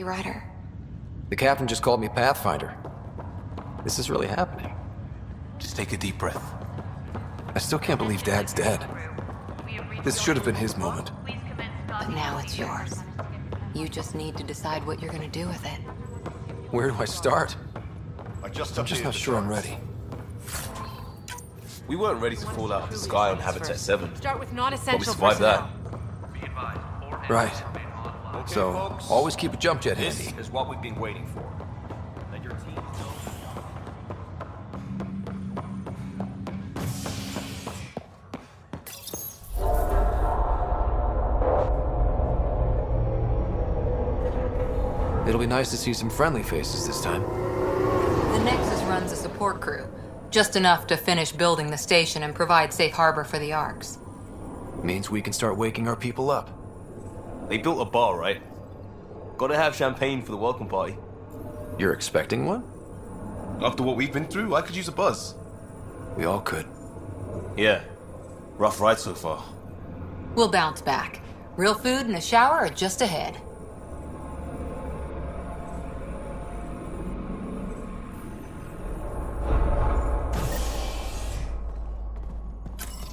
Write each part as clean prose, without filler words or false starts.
Rider. The captain just called me Pathfinder. This is really happening. Just take a deep breath. I still can't believe Dad's dead. This should have been his moment. But now it's yours. You just need to decide what you're gonna do with it. Where do I start? I'm just not sure I'm ready. We weren't ready to fall out of the sky on Habitat 7. Start with But we non-essential survived that. personnel. Right. Okay, So, folks. always keep a jump jet This handy. is what we've been waiting for. Let your team know. It'll be nice to see some friendly faces this time. The Nexus runs a support crew. Just enough to finish building the station and provide safe harbor for the Arks. Means we can start waking our people up. They built a bar, right? Gotta have champagne for the welcome party. You're expecting one? After what we've been through, I could use a buzz. We all could. Yeah. Rough ride so far. We'll bounce back. Real food and a shower are just ahead.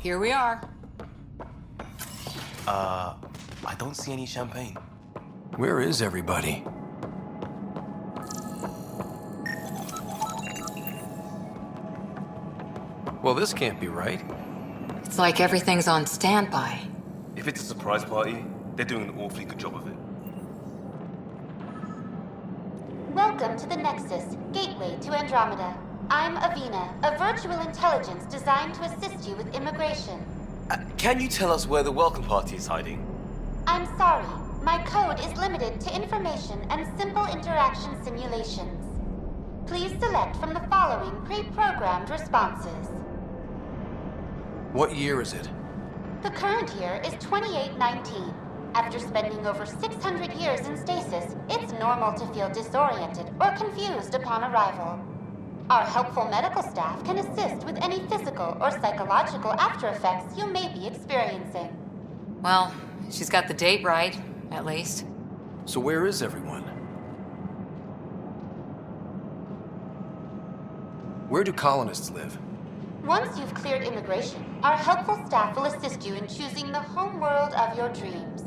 Here we are. I don't see any champagne. Where is everybody? Well, this can't be right. It's like everything's on standby. If it's a surprise party, they're doing an awfully good job of it. Welcome to the Nexus, gateway to Andromeda. I'm Avina, a virtual intelligence designed to assist you with immigration. Can you tell us where the welcome party is hiding? I'm sorry, my code is limited to information and simple interaction simulations. Please select from the following pre-programmed responses. What year is it? The current year is 2819. After spending over 600 years in stasis, it's normal to feel disoriented or confused upon arrival. Our helpful medical staff can assist with any physical or psychological after effects you may be experiencing. Well, she's got the date right, at least. So where is everyone? Where do colonists live? Once you've cleared immigration, our helpful staff will assist you in choosing the home world of your dreams.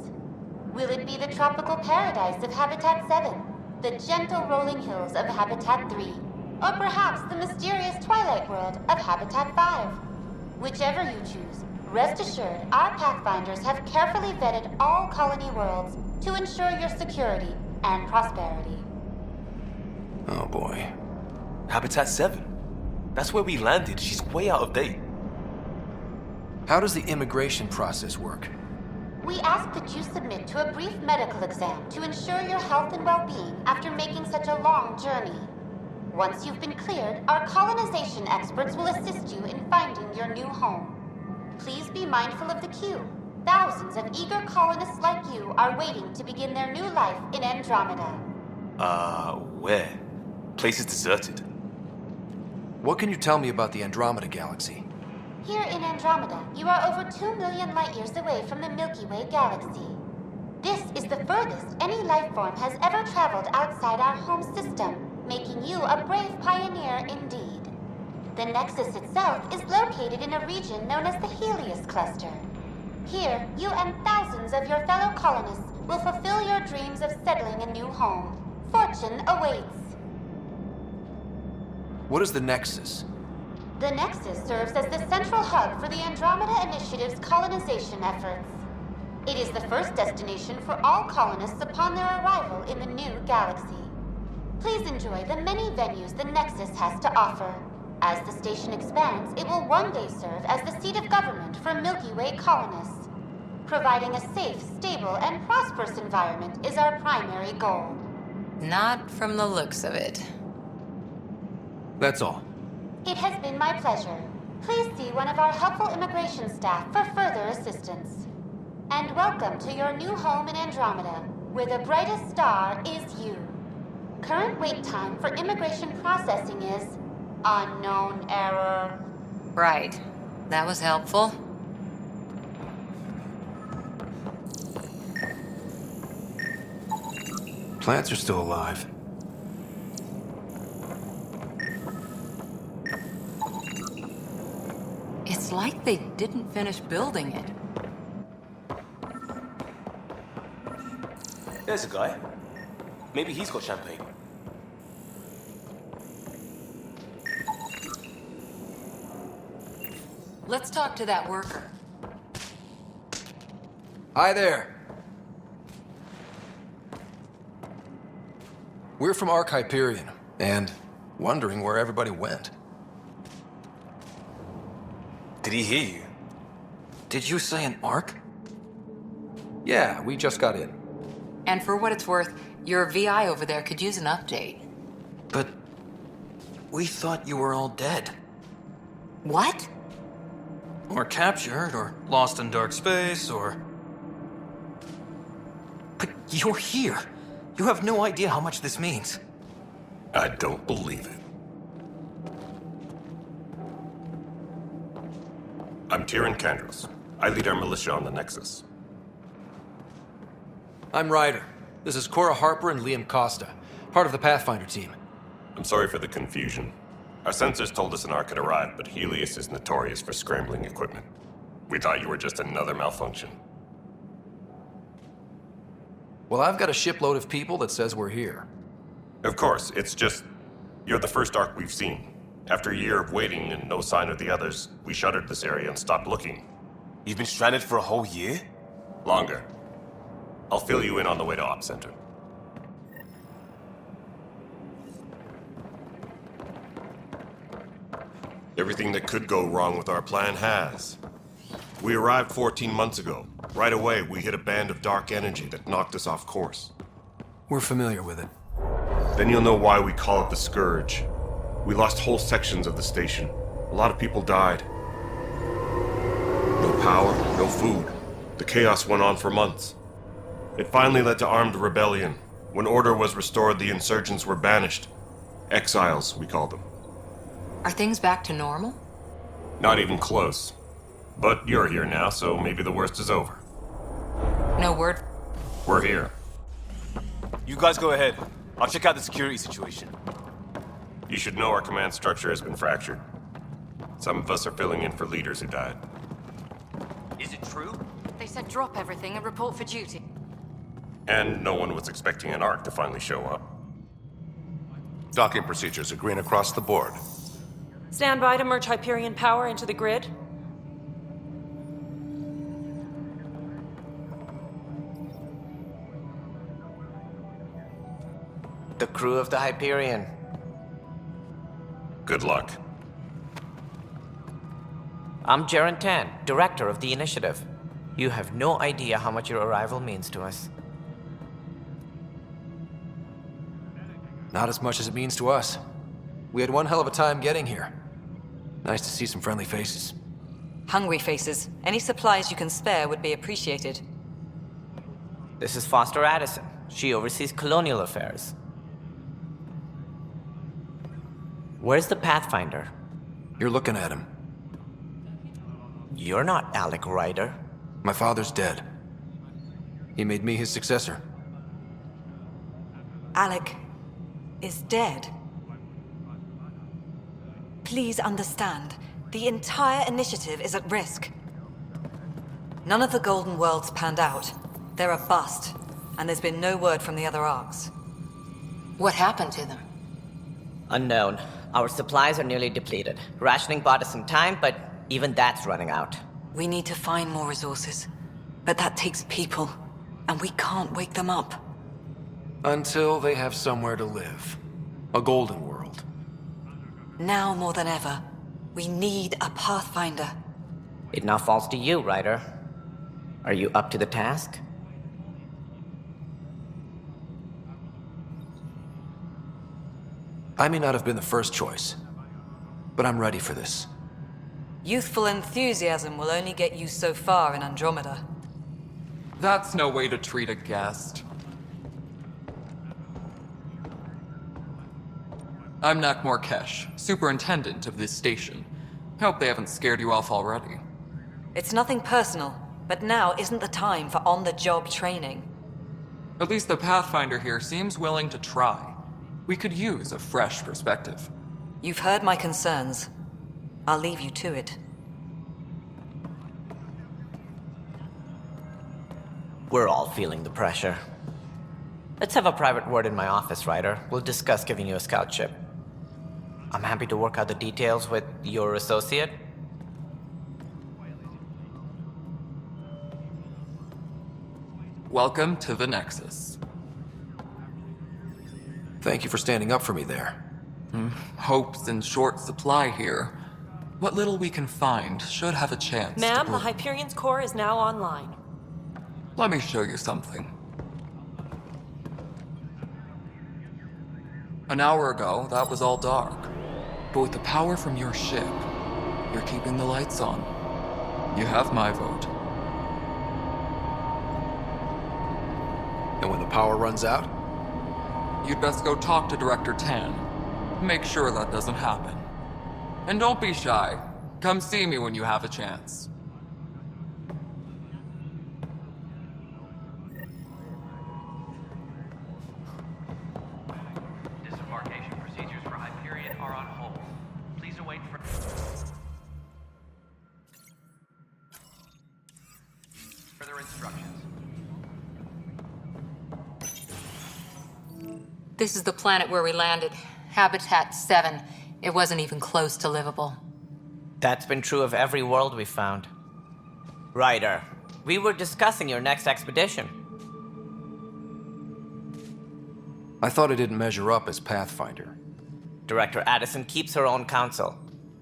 Will it be the tropical paradise of Habitat 7, the gentle rolling hills of Habitat 3, or perhaps the mysterious twilight world of Habitat 5? Whichever you choose, rest assured our Pathfinders have carefully vetted all colony worlds to ensure your security and prosperity. Oh boy. Habitat 7. That's where we landed. She's way out of date. How does the immigration process work? We ask that you submit to a brief medical exam to ensure your health and well-being after making such a long journey. Once you've been cleared, our colonization experts will assist you in finding your new home. Please be mindful of the queue. Thousands of eager colonists like you are waiting to begin their new life in Andromeda. Where? Place is deserted. What can you tell me about the Andromeda galaxy? Here in Andromeda, you are over 2 million light-years away from the Milky Way galaxy. This is the furthest any life form has ever traveled outside our home system, making you a brave pioneer indeed. The Nexus itself is located in a region known as the Helios Cluster. Here, you and thousands of your fellow colonists will fulfill your dreams of settling a new home. Fortune awaits. What is the Nexus? The Nexus serves as the central hub for the Andromeda Initiative's colonization efforts. It is the first destination for all colonists upon their arrival in the new galaxy. Please enjoy the many venues the Nexus has to offer. As the station expands, it will one day serve as the seat of government for Milky Way colonists. Providing a safe, stable, and prosperous environment is our primary goal. Not from the looks of it. That's all. It has been my pleasure. Please see one of our helpful immigration staff for further assistance. And welcome to your new home in Andromeda, where the brightest star is you. Current wait time for immigration processing is unknown error. Right. That was helpful. Plants are still alive. It's like they didn't finish building it. There's a guy. Maybe he's got champagne. Let's talk to that worker. Hi there. We're from Ark Hyperion, and wondering where everybody went. Did he hear you? Did you say an Ark? Yeah, we just got in. And for what it's worth, your VI over there could use an update. But we thought you were all dead. What? Or captured, or lost in dark space, or... But you're here. You have no idea how much this means. I don't believe it. I'm Tyrion Kandros. I lead our militia on the Nexus. I'm Ryder. This is Cora Harper and Liam Costa, part of the Pathfinder team. I'm sorry for the confusion. Our sensors told us an Ark had arrived, but Helios is notorious for scrambling equipment. We thought you were just another malfunction. Well, I've got a shipload of people that says we're here. Of course, it's just... you're the first Ark we've seen. After a year of waiting and no sign of the others, we shuttered this area and stopped looking. You've been stranded for a whole year? Longer. I'll fill you in on the way to Op Center. Everything that could go wrong with our plan has. We arrived 14 months ago. Right away, we hit a band of dark energy that knocked us off course. We're familiar with it. Then you'll know why we call it the Scourge. We lost whole sections of the station. A lot of people died. No power, no food. The chaos went on for months. It finally led to armed rebellion. When order was restored, the insurgents were banished. Exiles, we call them. Are things back to normal? Not even close. But you're here now, so maybe the worst is over. No word? We're here. You guys go ahead. I'll check out the security situation. You should know our command structure has been fractured. Some of us are filling in for leaders who died. Is it true? They said drop everything and report for duty. And no one was expecting an Ark to finally show up. Docking procedures are green across the board. Stand by to merge Hyperion power into the grid. The crew of the Hyperion. Good luck. I'm Jaren Tan, director of the initiative. You have no idea how much your arrival means to us. Not as much as it means to us. We had one hell of a time getting here. Nice to see some friendly faces. Hungry faces. Any supplies you can spare would be appreciated. This is Foster Addison. She oversees colonial affairs. Where's the Pathfinder? You're looking at him. You're not Alec Ryder. My father's dead. He made me his successor. Alec is dead. Please understand, the entire initiative is at risk. None of the Golden Worlds panned out. They're a bust, and there's been no word from the other arcs. What happened to them? Unknown. Our supplies are nearly depleted. Rationing bought us some time, but even that's running out. We need to find more resources, but that takes people, and we can't wake them up. Until they have somewhere to live. A golden world. Now more than ever, we need a Pathfinder. It now falls to you, Ryder. Are you up to the task? I may not have been the first choice, but I'm ready for this. Youthful enthusiasm will only get you so far in Andromeda. That's no way to treat a guest. I'm Nak Morkesh, superintendent of this station. Hope they haven't scared you off already. It's nothing personal, but now isn't the time for on-the-job training. At least the Pathfinder here seems willing to try. We could use a fresh perspective. You've heard my concerns. I'll leave you to it. We're all feeling the pressure. Let's have a private word in my office, Ryder. We'll discuss giving you a scout ship. I'm happy to work out the details with your associate. Welcome to the Nexus. Thank you for standing up for me there. Hope's in short supply here. What little we can find should have a chance to Ma'am, the grow. Hyperion's core is now online. Let me show you something. An hour ago, that was all dark. But with the power from your ship, you're keeping the lights on. You have my vote. And when the power runs out? You'd best go talk to Director Tan. Make sure that doesn't happen. And don't be shy. Come see me when you have a chance. Disembarkation procedures for Hyperion are on hold. Please await further instructions. This is the planet where we landed. Habitat 7. It wasn't even close to livable. That's been true of every world we've found. Ryder, we were discussing your next expedition. I thought I didn't measure up as Pathfinder. Director Addison keeps her own counsel.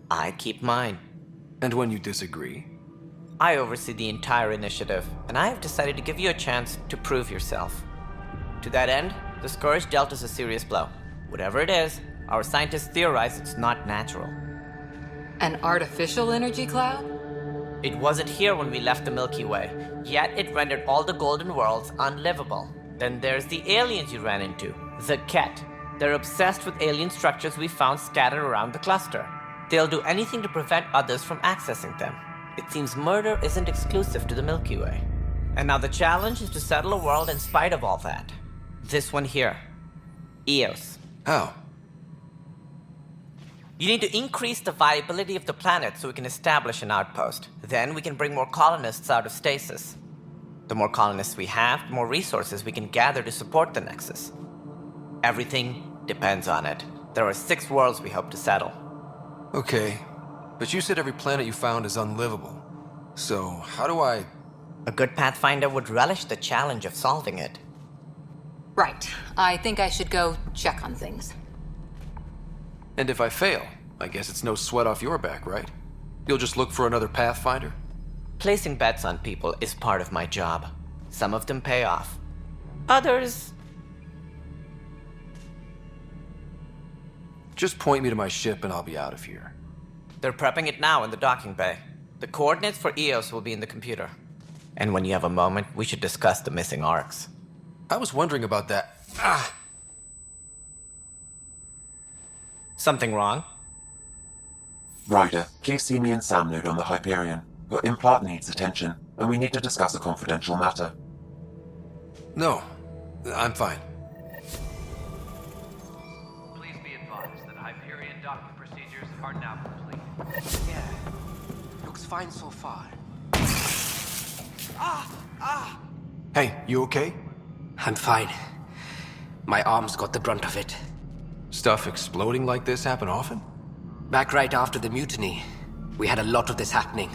I keep mine. And when you disagree? I oversee the entire initiative, and I have decided to give you a chance to prove yourself. To that end, the Scourge dealt us a serious blow. Whatever it is, our scientists theorize it's not natural. An artificial energy cloud? It wasn't here when we left the Milky Way, yet it rendered all the golden worlds unlivable. Then there's the aliens you ran into, the Ket. They're obsessed with alien structures we found scattered around the cluster. They'll do anything to prevent others from accessing them. It seems murder isn't exclusive to the Milky Way. And now the challenge is to settle a world in spite of all that. This one here. Eos. How? You need to increase the viability of the planet so we can establish an outpost. Then we can bring more colonists out of stasis. The more colonists we have, the more resources we can gather to support the Nexus. Everything depends on it. There are 6 worlds we hope to settle. Okay, but you said every planet you found is unlivable. So, how do I... A good Pathfinder would relish the challenge of solving it. Right. I think I should go check on things. And if I fail, I guess it's no sweat off your back, right? You'll just look for another Pathfinder? Placing bets on people is part of my job. Some of them pay off. Others... Just point me to my ship and I'll be out of here. They're prepping it now in the docking bay. The coordinates for Eos will be in the computer. And when you have a moment, we should discuss the missing arcs. I was wondering about that. Something wrong? Ryder, please see me and Sam node on the Hyperion. Your implant needs attention, and we need to discuss a confidential matter. No, I'm fine. Please be advised that Hyperion docking procedures are now complete. Yeah, looks fine so far. Hey, you okay? I'm fine. My arms got the brunt of it. Stuff exploding like this happen often? Back right after the mutiny, we had a lot of this happening.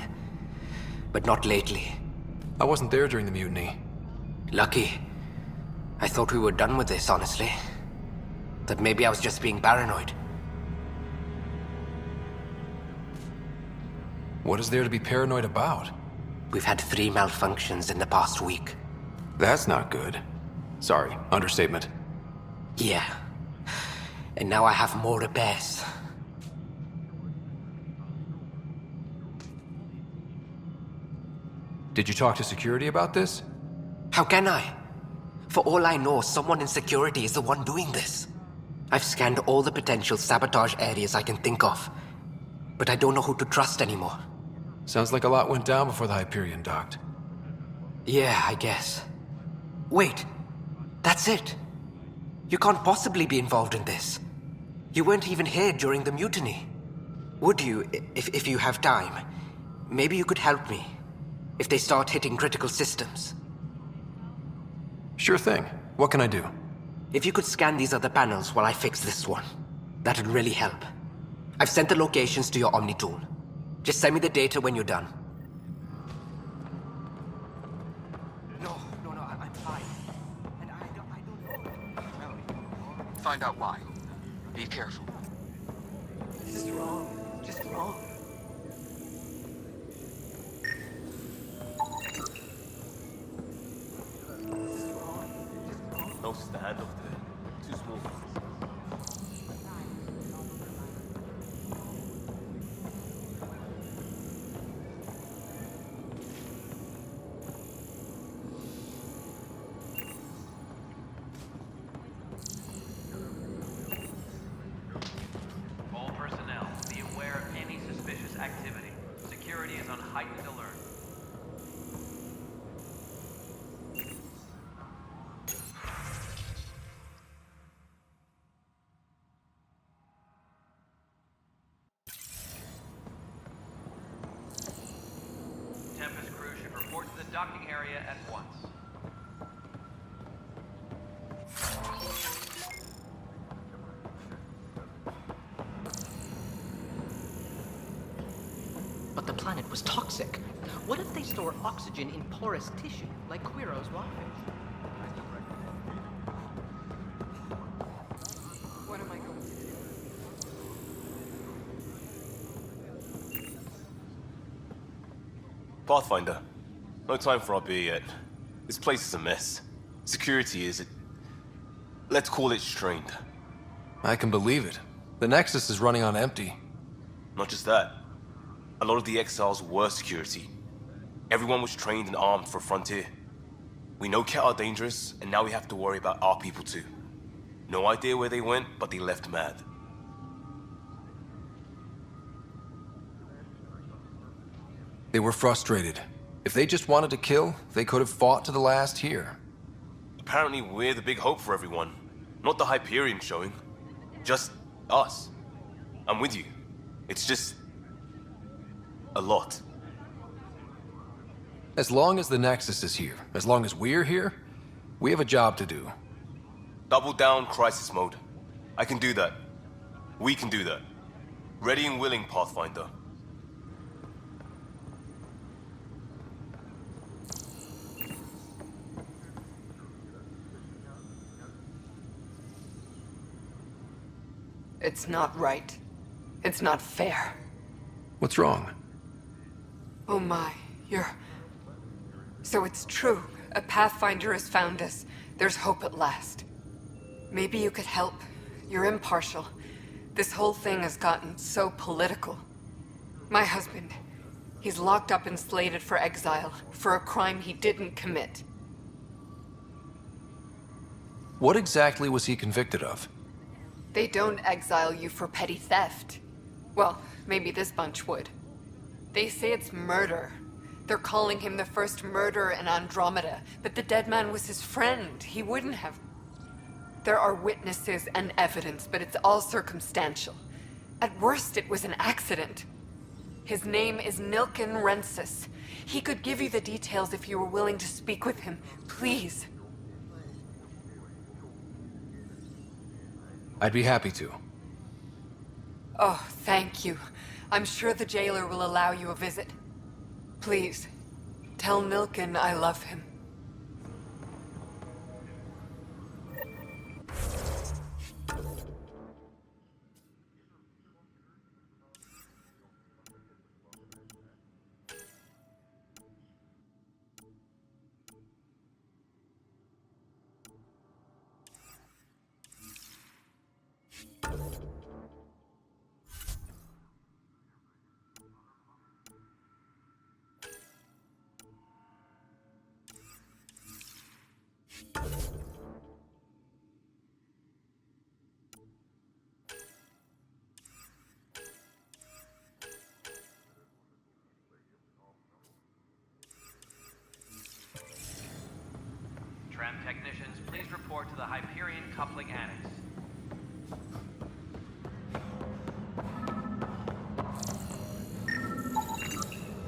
But not lately. I wasn't there during the mutiny. Lucky. I thought we were done with this, honestly. That maybe I was just being paranoid. What is there to be paranoid about? We've had 3 malfunctions in the past week. That's not good. Sorry, understatement. Yeah. And now I have more repairs. Did you talk to security about this? How can I? For all I know, someone in security is the one doing this. I've scanned all the potential sabotage areas I can think of, but I don't know who to trust anymore. Sounds like a lot went down before the Hyperion docked. Yeah, I guess. Wait, That's it. You can't possibly be involved in this. You weren't even here during the mutiny. Would you, if you have time? Maybe you could help me. If they start hitting critical systems. Sure thing. What can I do? If you could scan these other panels while I fix this one, that'd really help. I've sent the locations to your Omni tool. Just send me the data when you're done. No, I'm fine. And I don't know. Find out why. Be careful. This is wrong. Just wrong. No, it's the handoff there. Too small. All personnel, be aware of any suspicious activity. Security is on heightened alert. Tempest crew should report to the docking area at once. But the planet was toxic. What if they store oxygen in porous tissue, like Quiro's rockfish? What am I going to do? Pathfinder, no time for our beer yet. This place is a mess. Security is, let's call it strained. I can believe it. The Nexus is running on empty. Not just that. A lot of the exiles were security. Everyone was trained and armed for Frontier. We know Ket are dangerous, and now we have to worry about our people too. No idea where they went, but they left mad. They were frustrated. If they just wanted to kill, they could have fought to the last here. Apparently we're the big hope for everyone. Not the Hyperion showing. Just us. I'm with you. It's just a lot. As long as the Nexus is here, as long as we're here, we have a job to do. Double down crisis mode. I can do that. We can do that. Ready and willing, Pathfinder. It's not right. It's not fair. What's wrong? Oh my, you're... So it's true. A Pathfinder has found us. There's hope at last. Maybe you could help. You're impartial. This whole thing has gotten so political. My husband, he's locked up and slated for exile for a crime he didn't commit. What exactly was he convicted of? They don't exile you for petty theft. Well, maybe this bunch would. They say it's murder. They're calling him the first murderer in Andromeda, but the dead man was his friend. He wouldn't have... There are witnesses and evidence, but it's all circumstantial. At worst, it was an accident. His name is Nilken Rensis. He could give you the details if you were willing to speak with him. Please. I'd be happy to. Oh, thank you. I'm sure the jailer will allow you a visit. Please, tell Nilken I love him. report to the Hyperion Coupling Annex.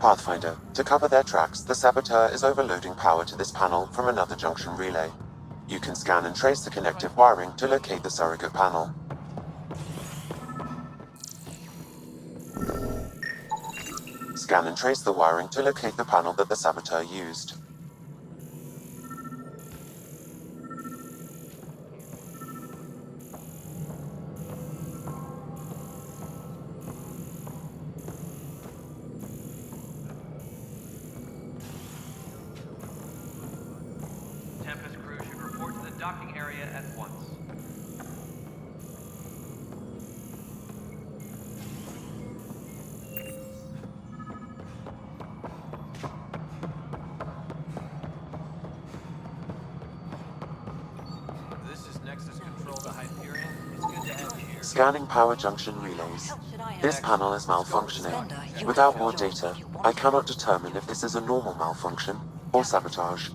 Pathfinder, to cover their tracks, the saboteur is overloading power to this panel from another junction relay. You can scan and trace the connective wiring to locate the surrogate panel. Scan and trace the wiring to locate the panel that the saboteur used. Tempest crew should report to the docking area at once. This is Nexus Control to Hyperion. It's good to have you here. Scanning power junction relays. This panel is malfunctioning. Without more data, I cannot determine if this is a normal malfunction or sabotage.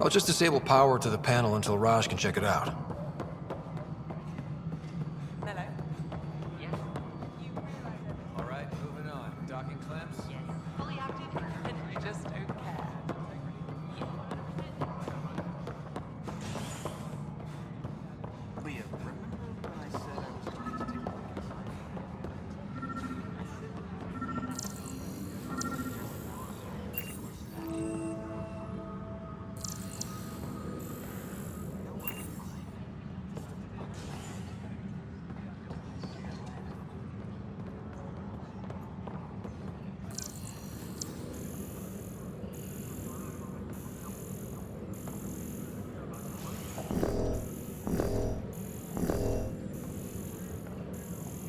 I'll just disable power to the panel until Raj can check it out. All right, moving on. Docking clamps? Fully active, and we just don't care. Leah, remember when I said I was going to take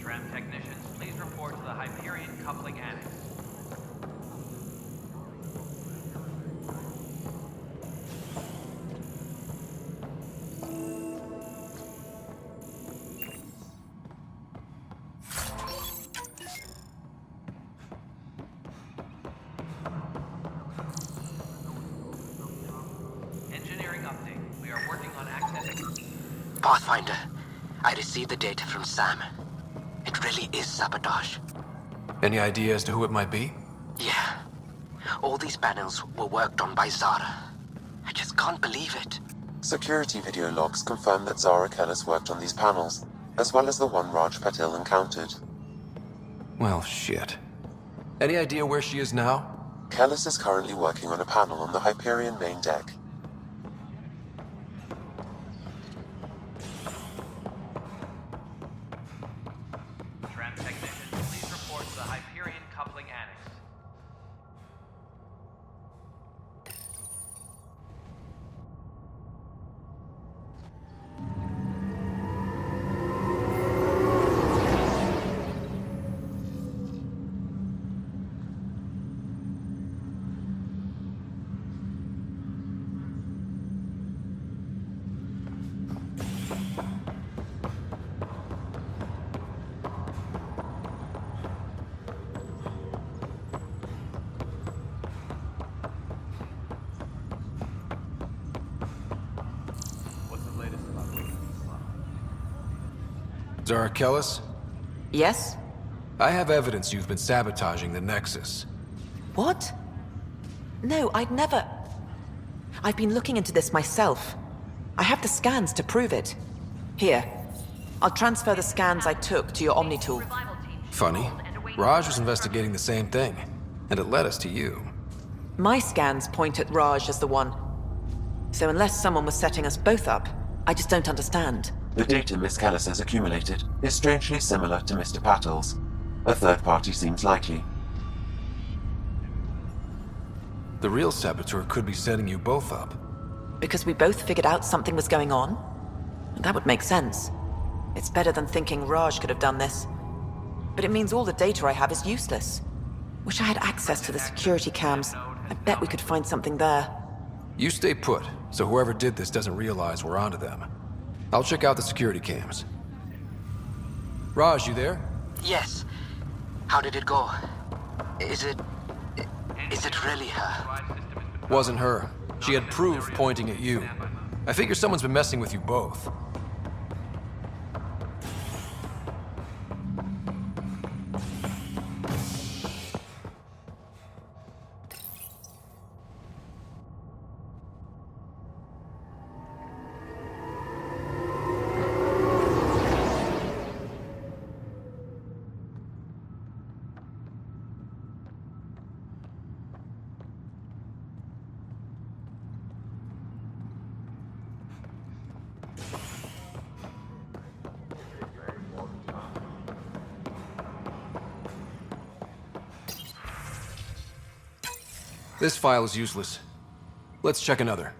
Tram technicians, please report to the Hyperion Coupling Annex. Engineering update. We are working on accessing. Pathfinder, I received the data from Sam. It really is sabotage. Any idea as to who it might be? Yeah. All these panels were worked on by Zara. I just can't believe it. Security video logs confirm that Zara Kellis worked on these panels, as well as the one Raj Patil encountered. Well, shit. Any idea where she is now? Kellis is currently working on a panel on the Hyperion main deck. Tram technicians, please report to the Hyperion Coupling Annex. What's the latest about Zara Kellis? Yes? I have evidence you've been sabotaging the Nexus. What? No, I'd never... I've been looking into this myself. I have the scans to prove it. Here. I'll transfer the scans I took to your Omni tool. Funny. Raj was investigating the same thing, and it led us to you. My scans point at Raj as the one. So unless someone was setting us both up, I just don't understand. The data Miss Kellis has accumulated is strangely similar to Mr. Patil's. A third party seems likely. The real saboteur could be setting you both up. Because we both figured out something was going on? That would make sense. It's better than thinking Raj could have done this. But it means all the data I have is useless. Wish I had access to the security cams. I bet we could find something there. You stay put, so whoever did this doesn't realize we're onto them. I'll check out the security cams. Raj, you there? Yes. How did it go? Is it really her? Wasn't her. She had proof pointing at you. I figure someone's been messing with you both. This file is useless. Let's check another.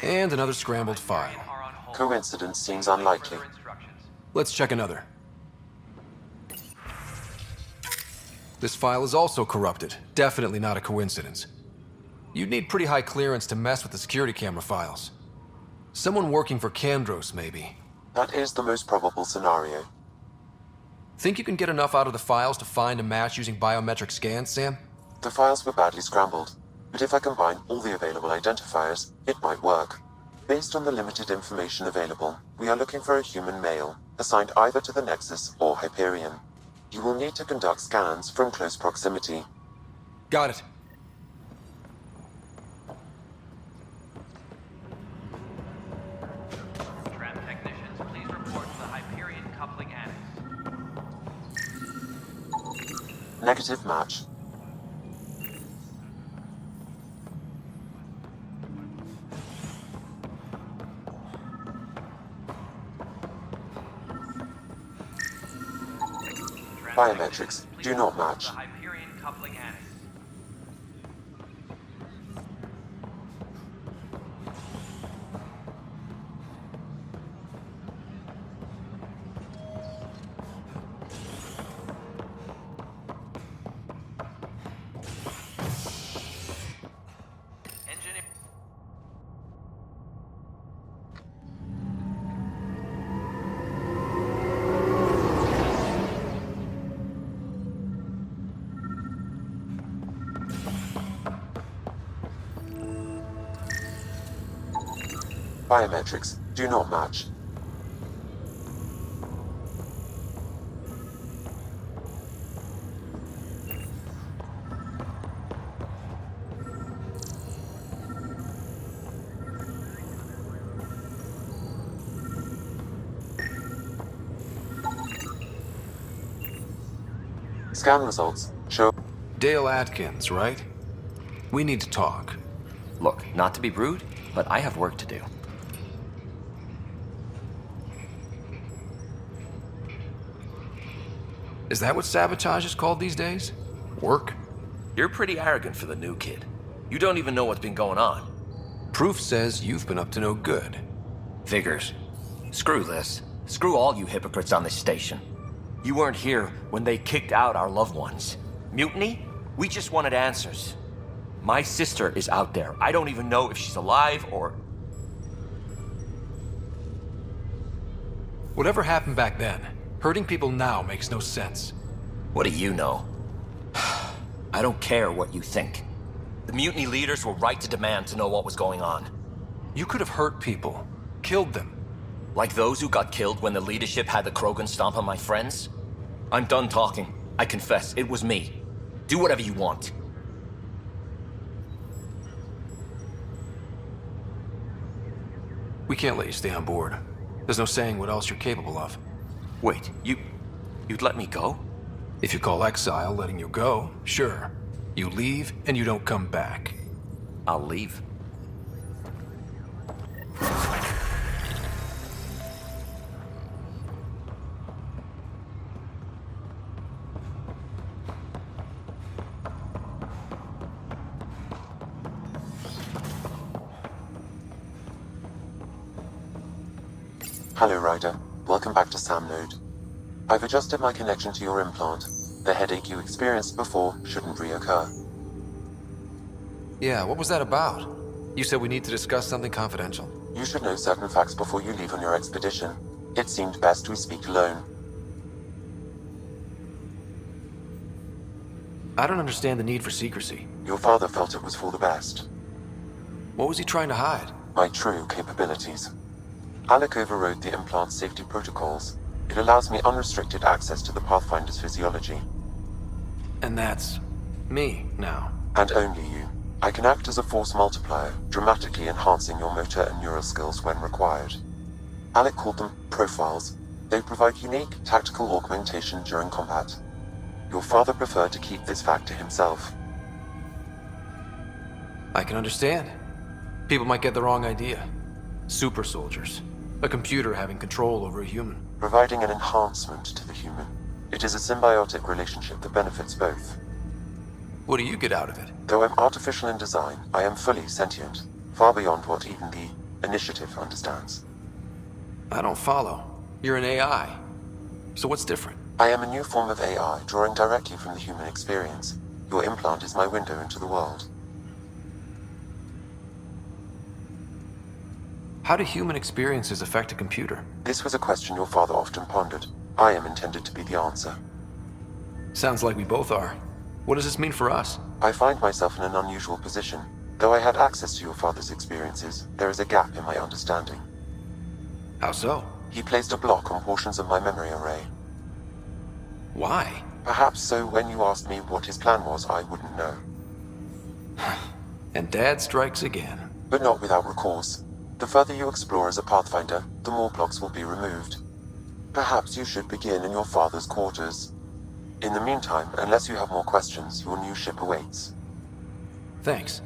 And another scrambled file. Coincidence seems unlikely. Let's check another. This file is also corrupted. Definitely not a coincidence. You'd need pretty high clearance to mess with the security camera files. Someone working for Kandros, maybe. That is the most probable scenario. Think you can get enough out of the files to find a match using biometric scans, Sam? The files were badly scrambled, but if I combine all the available identifiers, it might work. Based on the limited information available, we are looking for a human male, assigned either to the Nexus or Hyperion. You will need to conduct scans from close proximity. Got it. Tram technicians, please report to the Hyperion coupling annex. Negative match. Biometrics do not match. The Hyperion coupling annex. Engineer. Biometrics do not match. Scan results show... Dale Atkins, right? We need to talk. Look, not to be rude, but I have work to do. Is that what sabotage is called these days? Work? You're pretty arrogant for the new kid. You don't even know what's been going on. Proof says you've been up to no good. Figures. Screw this. Screw all you hypocrites on this station. You weren't here when they kicked out our loved ones. Mutiny? We just wanted answers. My sister is out there. I don't even know if she's alive or... Whatever happened back then, hurting people now makes no sense. What do you know? I don't care what you think. The mutiny leaders were right to demand to know what was going on. You could have hurt people, killed them. Like those who got killed when the leadership had the Krogan stomp on my friends? I'm done talking. I confess, it was me. Do whatever you want. We can't let you stay on board. There's no saying what else you're capable of. Wait, you'd let me go? If you call exile letting you go, sure. You leave and you don't come back. I'll leave. Hello, Ryder. Welcome back to Sam Node. I've adjusted my connection to your implant. The headache you experienced before shouldn't reoccur. Yeah, what was that about? You said we need to discuss something confidential. You should know certain facts before you leave on your expedition. It seemed best we speak alone. I don't understand the need for secrecy. Your father felt it was for the best. What was he trying to hide? My true capabilities. Alec overrode the implant's safety protocols. It allows me unrestricted access to the Pathfinder's physiology. And that's me now. And only you. I can act as a force multiplier, dramatically enhancing your motor and neural skills when required. Alec called them profiles. They provide unique tactical augmentation during combat. Your father preferred to keep this fact to himself. I can understand. People might get the wrong idea. Super soldiers. A computer having control over a human. Providing an enhancement to the human. It is a symbiotic relationship that benefits both. What do you get out of it? Though I'm artificial in design, I am fully sentient, far beyond what even the Initiative understands. I don't follow. You're an AI. So what's different? I am a new form of AI, drawing directly from the human experience. Your implant is my window into the world. How do human experiences affect a computer? This was a question your father often pondered. I am intended to be the answer. Sounds like we both are. What does this mean for us? I find myself in an unusual position. Though I had access to your father's experiences, there is a gap in my understanding. How so? He placed a block on portions of my memory array. Why? Perhaps so when you asked me what his plan was, I wouldn't know. And Dad strikes again. But not without recourse. The further you explore as a Pathfinder, the more blocks will be removed. Perhaps you should begin in your father's quarters. In the meantime, unless you have more questions, your new ship awaits. Thanks.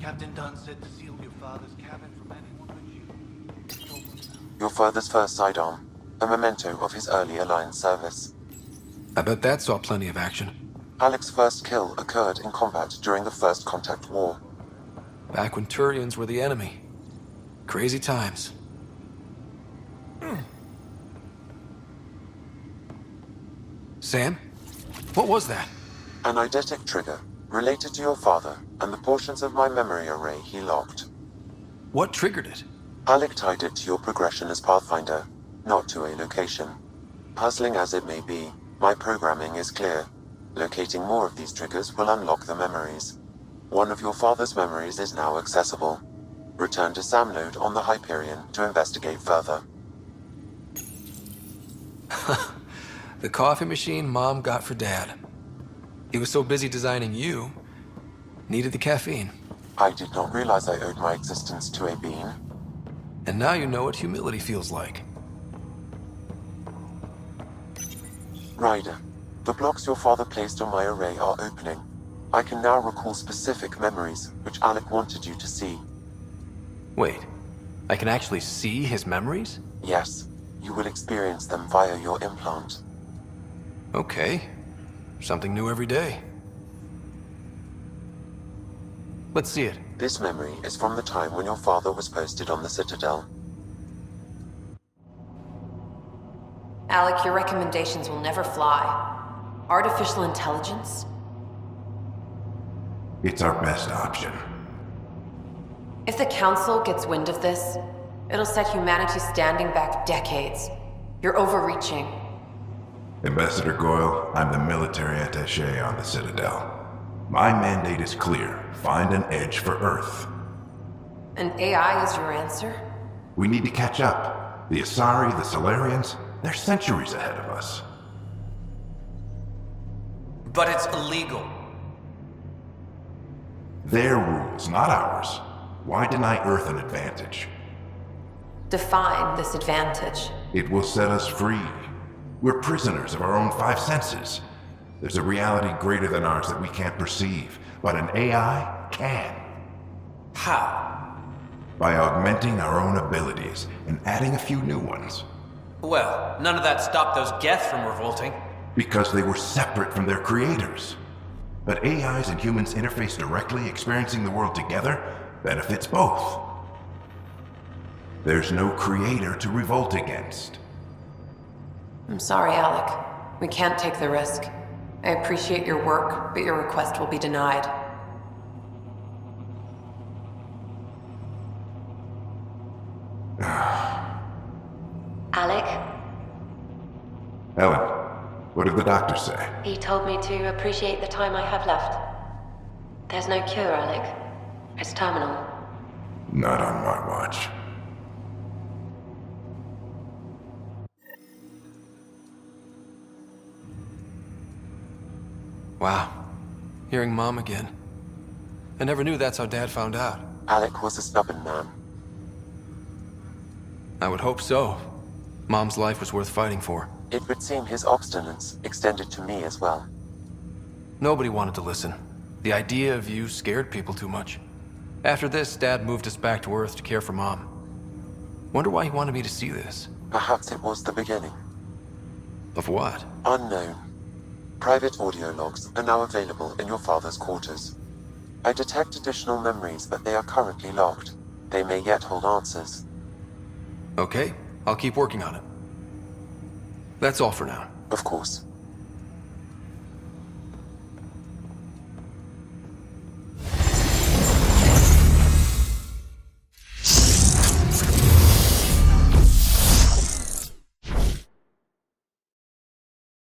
Captain Dunn said to seal your father's cabin from anyone but you. Your father's first sidearm, a memento of his early Alliance service. I bet that saw plenty of action. Alec's first kill occurred in combat during the First Contact War. Back when Turians were the enemy. Crazy times. Sam? What was that? An eidetic trigger, related to your father, and the portions of my memory array he locked. What triggered it? Alec tied it to your progression as Pathfinder, not to a location. Puzzling as it may be, my programming is clear. Locating more of these triggers will unlock the memories. One of your father's memories is now accessible. Return to Sam Node on the Hyperion to investigate further. The coffee machine Mom got for Dad. He was so busy designing you, needed the caffeine. I did not realize I owed my existence to a being. And now you know what humility feels like. Ryder, The blocks your father placed on my array are opening. I can now recall specific memories, which Alec wanted you to see. Wait, I can actually see his memories? Yes, you will experience them via your implant. Okay. Something new every day. Let's see it. This memory is from the time when your father was posted on the Citadel. Alec, your recommendations will never fly. Artificial intelligence? It's our best option. If the Council gets wind of this, it'll set humanity standing back decades. You're overreaching. Ambassador Goyle, I'm the military attaché on the Citadel. My mandate is clear. Find an edge for Earth. And AI is your answer? We need to catch up. The Asari, the Solarians, they're centuries ahead of us. But it's illegal. Their rules, not ours. Why deny Earth an advantage? Define this advantage. It will set us free. We're prisoners of our own five senses. There's a reality greater than ours that we can't perceive, but an AI can. How? By augmenting our own abilities and adding a few new ones. Well, none of that stopped those Geth from revolting. Because they were separate from their creators. But AIs and humans interface directly, experiencing the world together, benefits both. There's no creator to revolt against. I'm sorry, Alec. We can't take the risk. I appreciate your work, but your request will be denied. Alec, Ellen, what did the doctor say? he told me to appreciate the time I have left. There's no cure, Alec. It's terminal. Not on my watch. Wow. Hearing Mom again. I never knew that's how Dad found out. Alec was a stubborn man. I would hope so. Mom's life was worth fighting for. It would seem his obstinance extended to me as well. Nobody wanted to listen. The idea of you scared people too much. After this, Dad moved us back to Earth to care for Mom. Wonder why he wanted me to see this. Perhaps it was the beginning. Of what? Unknown. Private audio logs are now available in your father's quarters. I detect additional memories, but they are currently logged. They may yet hold answers. Okay, I'll keep working on it. That's all for now. Of course.